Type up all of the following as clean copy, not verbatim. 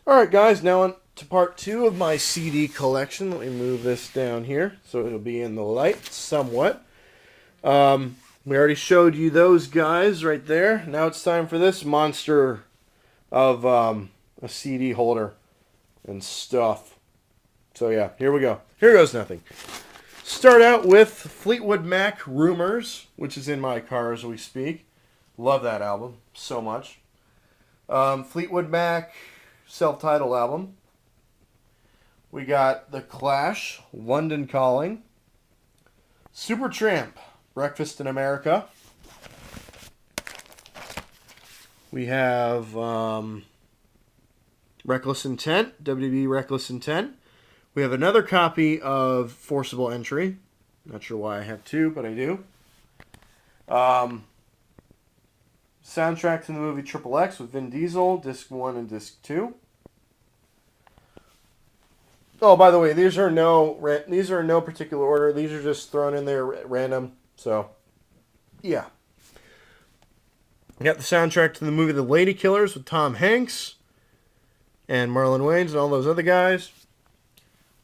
Alright guys, now on to part 2 of my CD collection. Let me move this down here so it'll be in the light somewhat. We already showed you those guys right there. Now it's time for this monster of a CD holder and stuff. So yeah, here we go. Here goes nothing. Start out with Fleetwood Mac Rumors, which is in my car as we speak. Love that album so much. Fleetwood Mac self-titled album. We got The Clash, London Calling. Supertramp, Breakfast in America. We have Reckless Intent, WB Reckless Intent. We have another copy of Forcible Entry. Not sure why I have two, but I do. Soundtrack to the movie Triple X with Vin Diesel, Disc 1 and Disc 2. Oh, by the way, these are no particular order. These are just thrown in there at random. So, yeah. We got the soundtrack to the movie The Lady Killers with Tom Hanks and Marlon Wayans and all those other guys.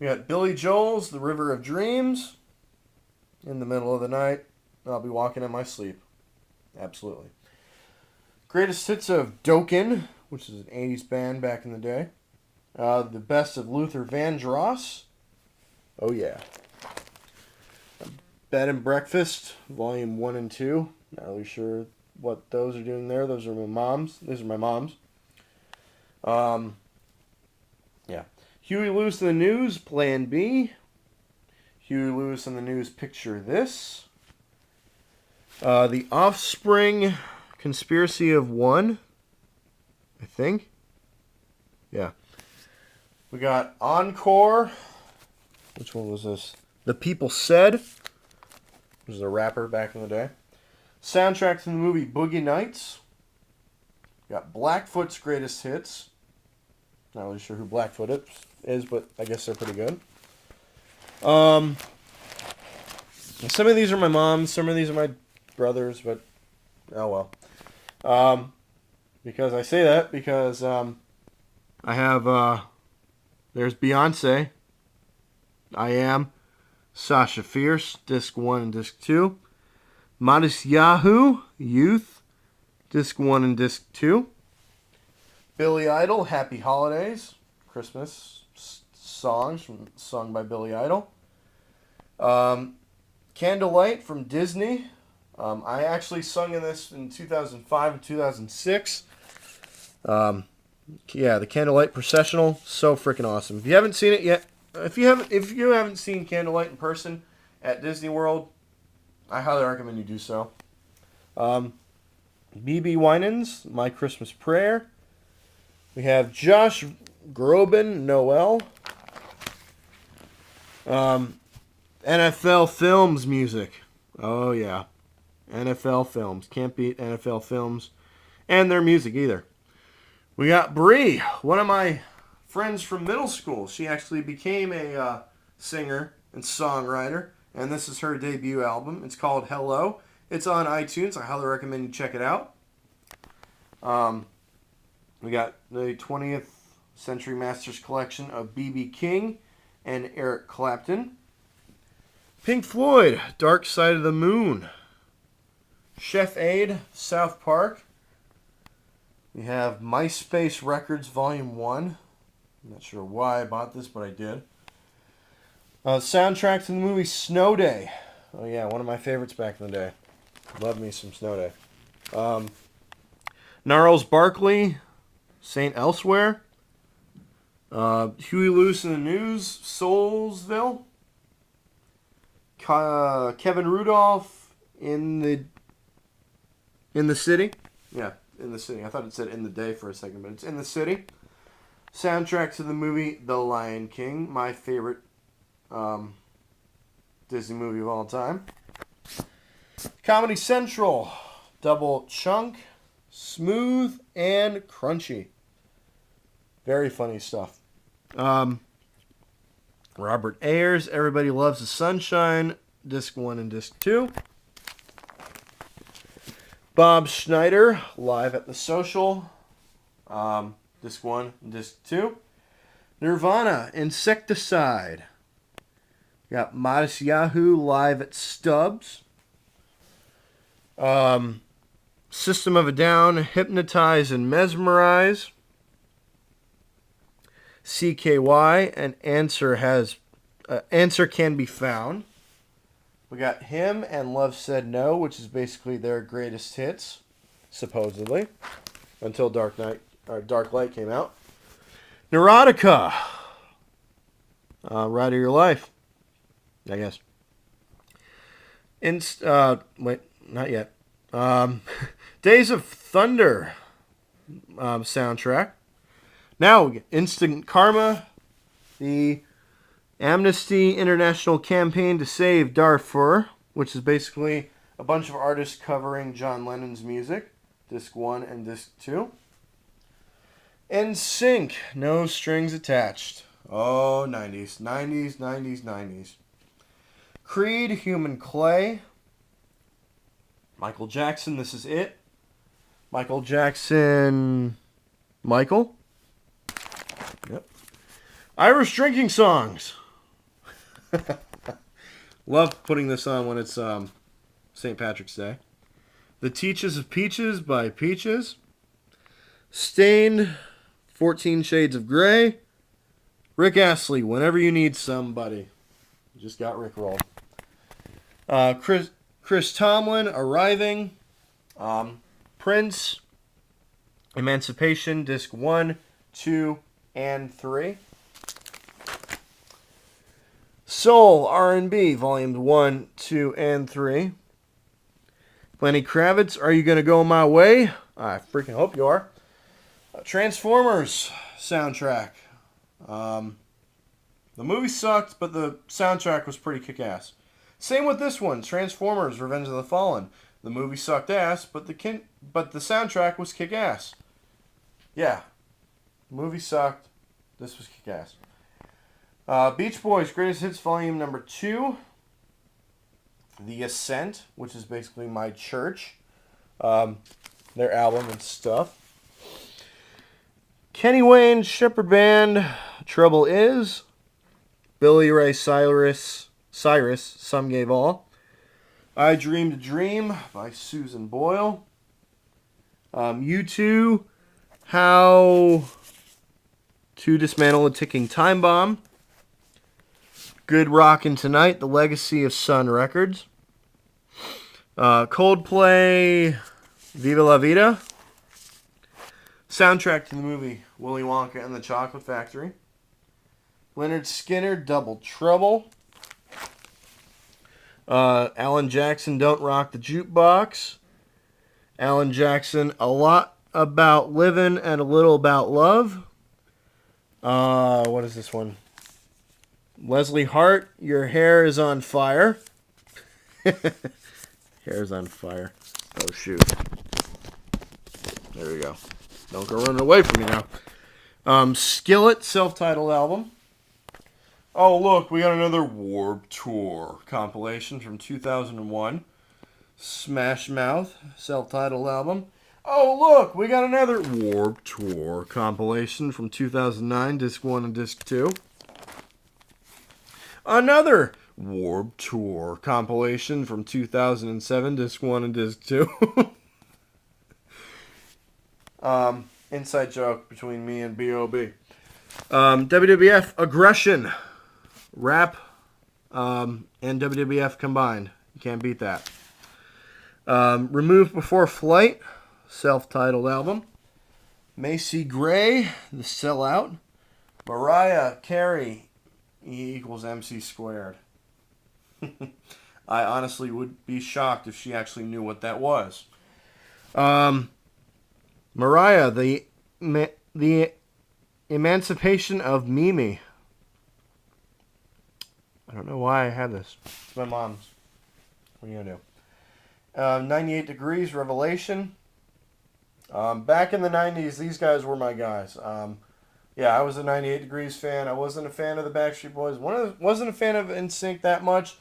We got Billy Joel's The River of Dreams. In the middle of the night, I'll be walking in my sleep. Absolutely. Greatest hits of Dokken, which is an 80s band back in the day. The best of Luther Vandross. Oh, yeah. Bed and Breakfast, Volume 1 and 2. Not really sure what those are doing there. Those are my mom's. These are my mom's. Yeah. Huey Lewis and the News, Plan B. Huey Lewis and the News, Picture This. The Offspring, Conspiracy of One, I think. Yeah. We got Encore. Which one was this? The People Said. Which was a rapper back in the day. Soundtrack to the movie Boogie Nights. We got Blackfoot's Greatest Hits. Not really sure who Blackfoot is, but I guess they're pretty good. Some of these are my mom's, some of these are my brother's, but oh well. Because I say that because I have there's Beyonce, I Am, Sasha Fierce, Disc 1 and Disc 2. Modest Yahoo, Youth, Disc 1 and Disc 2. Billy Idol, Happy Holidays, Christmas songs sung by Billy Idol. Candlelight from Disney. I actually sung in this in 2005 and 2006. Yeah, the Candlelight Processional, so freaking awesome. If you haven't seen it yet, if you haven't seen Candlelight in person at Disney World, I highly recommend you do so. B.B. Winans, My Christmas Prayer. We have Josh Groban, Noel. NFL Films music. Oh, yeah. NFL Films. Can't beat NFL Films and their music either. We got Bree, one of my friends from middle school. She actually became a singer and songwriter, and this is her debut album. It's called Hello. It's on iTunes. I highly recommend you check it out. We got the 20th Century Masters collection of B.B. King and Eric Clapton. Pink Floyd, Dark Side of the Moon. Chef Aid, South Park. We have MySpace Records Volume 1. I'm not sure why I bought this, but I did. Soundtrack to the movie Snow Day. Oh yeah, one of my favorites back in the day. Love me some Snow Day. Gnarls Barkley, Saint Elsewhere. Huey Lewis and the News, Soulsville. Kevin Rudolph, In the City. Yeah, In the City. I thought it said In the Day for a second, but it's In the City. Soundtrack to the movie The Lion King, my favorite Disney movie of all time. Comedy Central, Double Chunk, Smooth and Crunchy. Very funny stuff. Robert Ayers, Everybody Loves the Sunshine, Disc 1 and Disc 2. Bob Schneider, Live at the Social. Disc 1 and Disc 2. Nirvana, Insecticide. We got Modest Yahoo live at Stubbs. System of a Down, Hypnotize and Mesmerize. CKY, and Answer Can Be Found. We got Him and Love Said No, which is basically their greatest hits, supposedly, until Dark Light came out. Neurotica, Ride of Your Life, I guess. Wait, not yet. Days of Thunder soundtrack. Now we get Instant Karma, the Amnesty International campaign to save Darfur, which is basically a bunch of artists covering John Lennon's music. Disc 1 and Disc 2. NSYNC, No Strings Attached. Oh, 90s, 90s, 90s, 90s. Creed, Human Clay. Michael Jackson, This Is It. Michael Jackson, Michael. Yep. Irish Drinking Songs. Love putting this on when it's St. Patrick's Day. The Teaches of Peaches by Peaches. Stained, 14 Shades of Grey. Rick Astley, Whenever You Need Somebody. Just got rickrolled. Chris Tomlin, Arriving. Prince, Emancipation, Disc 1, 2, and 3. Soul, R&B, Volumes 1, 2, and 3. Lenny Kravitz, Are You Gonna Go My Way? I freaking hope you are. Transformers soundtrack. The movie sucked, but the soundtrack was pretty kick-ass. Same with this one, Transformers, Revenge of the Fallen. The movie sucked ass, but the soundtrack was kick-ass. Yeah. The movie sucked. This was kick-ass. Beach Boys, Greatest Hits, Volume Number 2. The Ascent, which is basically my church. Their album and stuff. Kenny Wayne, Shepherd Band, Trouble Is. Billy Ray Cyrus, Some Gave All. I Dreamed a Dream by Susan Boyle. U2, How to Dismantle a Ticking Time Bomb. Good Rockin' Tonight, The Legacy of Sun Records. Coldplay, Viva La Vida. Soundtrack to the movie Willy Wonka and the Chocolate Factory. Leonard Skinner, Double Trouble. Alan Jackson, Don't Rock the Jukebox. Alan Jackson, A Lot About Living and a Little About Love. What is this one? Leslie Hart, Your Hair is on Fire. Hair's on fire. Oh, shoot. There we go. Don't go running away from me now. Skillet, self-titled album. Oh, look, we got another Warped Tour compilation from 2001. Smash Mouth, self-titled album. Oh, look, we got another Warped Tour compilation from 2009, Disc 1 and Disc 2. Another Warped Tour compilation from 2007, Disc 1 and Disc 2. Inside joke between me and B.O.B. WWF Aggression. Rap and WWF combined. You can't beat that. Removed Before Flight. Self-titled album. Macy Gray, The Sellout. Mariah Carey, E equals MC squared. I honestly would be shocked if she actually knew what that was. Mariah, the Emancipation of Mimi. I don't know why I have this. It's my mom's. What are you going to do? 98 Degrees, Revelation. Back in the 90s, these guys were my guys. Yeah, I was a 98 Degrees fan. I wasn't a fan of the Backstreet Boys. Wasn't a fan of NSYNC that much.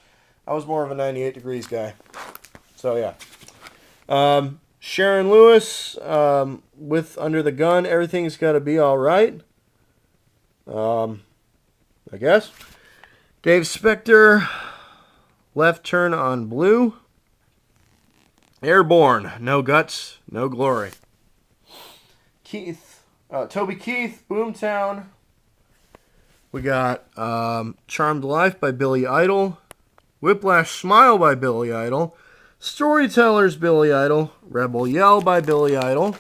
I was more of a 98 Degrees guy. So, yeah. Sharon Lewis with Under the Gun, Everything's Gotta Be Alright. I guess. Dave Spector, Left Turn on Blue. Airborne, No Guts, No Glory. Toby Keith, Boomtown. We got Charmed Life by Billy Idol. Whiplash Smile by Billy Idol. Storytellers, Billy Idol. Rebel Yell by Billy Idol.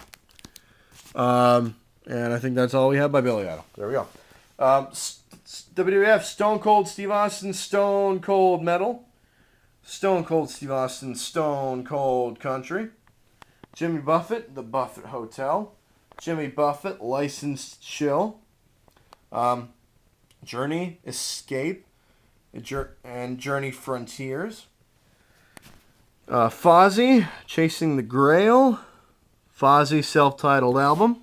And I think that's all we have by Billy Idol. There we go. WWF, Stone Cold Steve Austin, Stone Cold Metal. Stone Cold Steve Austin, Stone Cold Country. Jimmy Buffett, The Buffett Hotel. Jimmy Buffett, Licensed Chill. Journey, Escape. And Journey Frontiers. Fozzy, Chasing the Grail. Fozzy self-titled album.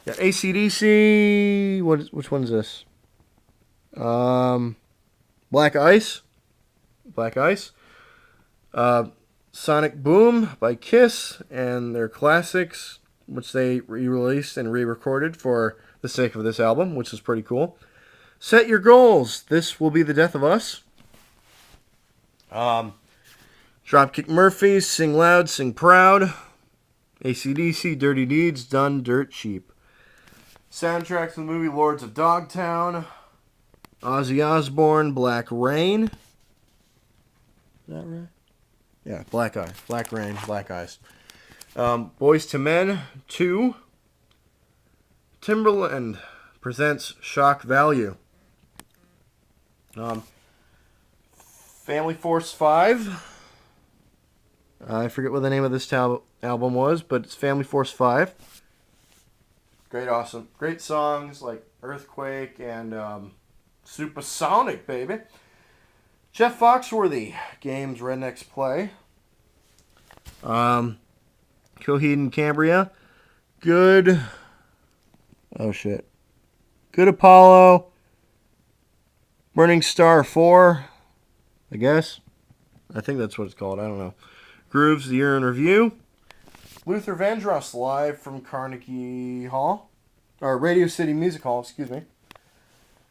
Got AC/DC. Which one is this? Black Ice. Black Ice. Sonic Boom by Kiss and their classics, which they re-released and re-recorded for the sake of this album, which is pretty cool. Set Your Goals. This Will Be the Death of Us. Dropkick Murphys, Sing Loud, Sing Proud. AC/DC, Dirty Deeds, Done Dirt Cheap. Soundtrack to the movie Lords of Dogtown. Ozzy Osbourne, Black Rain. Is that right? Yeah, Black Eye. Black Rain, Black Eyes. Boys to Men 2. Timberland presents Shock Value. Family Force 5. I forget what the name of this album was, but it's Family Force 5. Great, awesome. Great songs like Earthquake and Supersonic, baby. Jeff Foxworthy, Games Rednecks Play. Coheed and Cambria. Good. Oh, shit. Good Apollo. Burning Star 4, I guess. I think that's what it's called. I don't know. Grooves, The Year in Review. Luther Vandross live from Carnegie Hall. Or Radio City Music Hall, excuse me.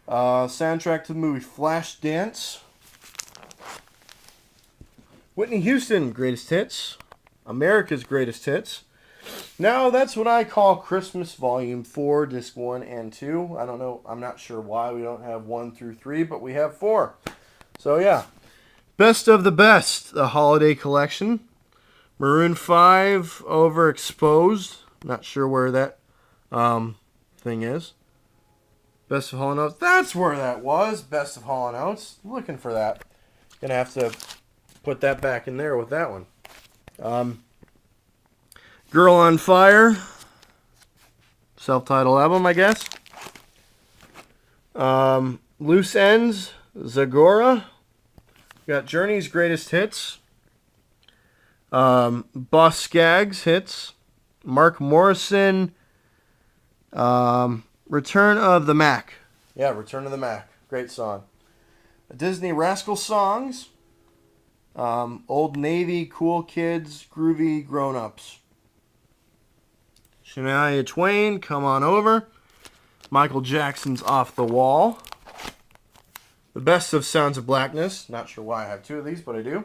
Soundtrack to the movie Flashdance. Whitney Houston, Greatest Hits. America's Greatest Hits. Now, that's what I call Christmas Volume 4, Disc 1 and 2. I don't know, I'm not sure why we don't have 1 through 3, but we have 4. So, yeah. Best of the Best, the Holiday Collection. Maroon 5, Overexposed. Not sure where that thing is. Best of Hall & Oates. That's where that was. Best of Hall & Oates. Looking for that. Gonna have to put that back in there with that one. Girl on Fire. Self-titled album, I guess. Loose Ends. Zagora. Got Journey's Greatest Hits. Boss Skaggs Hits. Mark Morrison. Return of the Mac. Yeah, Return of the Mac. Great song. Disney Rascal Songs. Old Navy, Cool Kids, Groovy Grown-Ups. Shania Twain, Come On Over. Michael Jackson's Off the Wall. The Best of Sounds of Blackness. Not sure why I have 2 of these, but I do.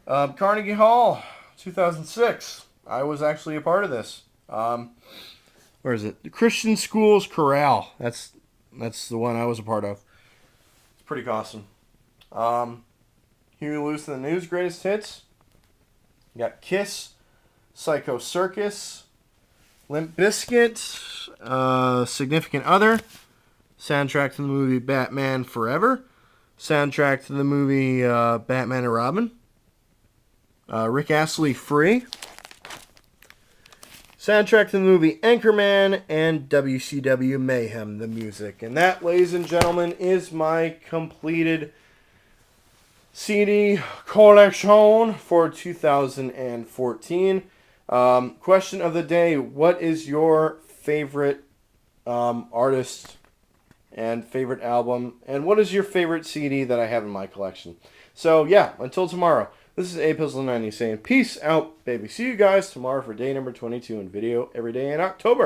Carnegie Hall, 2006. I was actually a part of this. Where is it? The Christian Schools Chorale. That's the one I was a part of. It's pretty awesome. Huey Lewis and the News, Greatest Hits. You got Kiss, Psycho Circus, Limp Bizkit, Significant Other, soundtrack to the movie Batman Forever, soundtrack to the movie Batman and Robin, Rick Astley Free, soundtrack to the movie Anchorman, and WCW Mayhem, the music. And that, ladies and gentlemen, is my completed CD collection for 2014. Question of the day: what is your favorite artist and favorite album, and what is your favorite CD that I have in my collection? So yeah, until tomorrow, This is A Pizzle90 saying, peace out, baby. See you guys tomorrow for day number 22 in video every day in October.